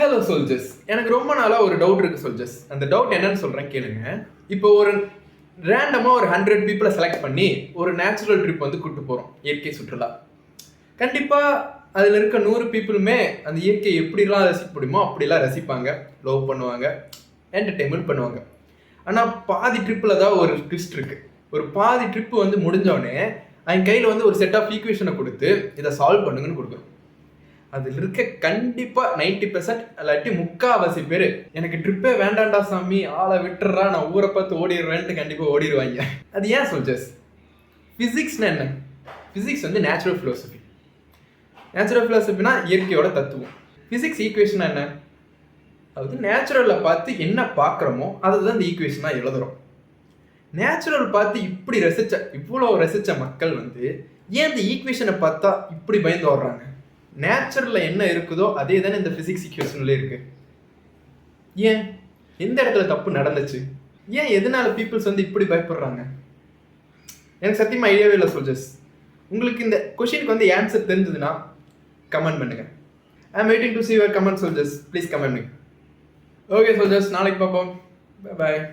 Hello soldiers, எனக்கு ரொம்ப நாளாக ஒரு டவுட் இருக்குது சோல்ஜர்ஸ். அந்த டவுட் என்னன்னு சொல்கிறேன் கேளுங்க. இப்போ ஒரு ரேண்டமாக ஒரு 100 பீப்புளை செலக்ட் பண்ணி ஒரு நேச்சுரல் ட்ரிப் வந்து கூப்பிட்டு போகிறோம், இயற்கை சுற்றுலா. கண்டிப்பாக அதில் இருக்க 100 பீப்புளுமே அந்த இயற்கையை எப்படிலாம் ரசிக்க முடியுமோ அப்படிலாம் ரசிப்பாங்க, லவ் பண்ணுவாங்க, என்டர்டெயின்மெண்ட் பண்ணுவாங்க. ஆனால் பாதி ட்ரிப்பில் தான் ஒரு ட்விஸ்ட் இருக்குது. ஒரு பாதி ட்ரிப்பு வந்து முடிஞ்சோடனே அவங்க கையில் வந்து ஒரு செட் ஆஃப் ஈக்குவேஷனை கொடுத்து இதை சால்வ் பண்ணுங்கன்னு கொடுக்குறோம். அதில் இருக்க கண்டிப்பாக 90% இல்லாட்டி 3/4 பேர் எனக்கு ட்ரிப்பே வேண்டாண்டா சாமி, ஆளை விட்டுறா, நான் ஊரை பார்த்து ஓடிடுவேன்ட்டு கண்டிப்பாக ஓடிடுவாங்க. அது ஏன் சோல்ஜர்ஸ்? ஃபிசிக்ஸ்னா என்ன? ஃபிசிக்ஸ் வந்து நேச்சுரல் ஃபிலோசஃபி. நேச்சுரல் ஃபிலோசஃபினா இயற்கையோட தத்துவம். ஃபிசிக்ஸ் ஈக்குவேஷனா என்ன? அதாவது நேச்சுரலில் பார்த்து என்ன பார்க்குறோமோ அதை தான் இந்த ஈக்குவேஷனாக எழுதுகிறோம். நேச்சுரல் பார்த்து இப்படி இவ்வளோ ரசித்த மக்கள் வந்து ஏன் இந்த ஈக்குவேஷனை பார்த்தா இப்படி பயந்து வர்றாங்க? நேச்சுரலில் என்ன இருக்குதோ அதே தானே இந்த ஃபிசிக்ஸ் ஈக்குவேஷன்ல இருக்கு. ஏன் எந்த இடத்துல தப்பு நடந்துச்சு? ஏன் எதனால பீப்புள்ஸ் வந்து இப்படி பயப்படுறாங்க? எனக்கு சத்தியமா ஐடியாவே இல்லை சோல்ஜர்ஸ். உங்களுக்கு இந்த கொஷினுக்கு வந்து ஆன்சர் தெரிஞ்சதுன்னா கமெண்ட் பண்ணுங்க. I am waiting to see your comment soldiers. Please comment me. Okay soldiers, நாளைக்கு பார்ப்போம். Bye bye.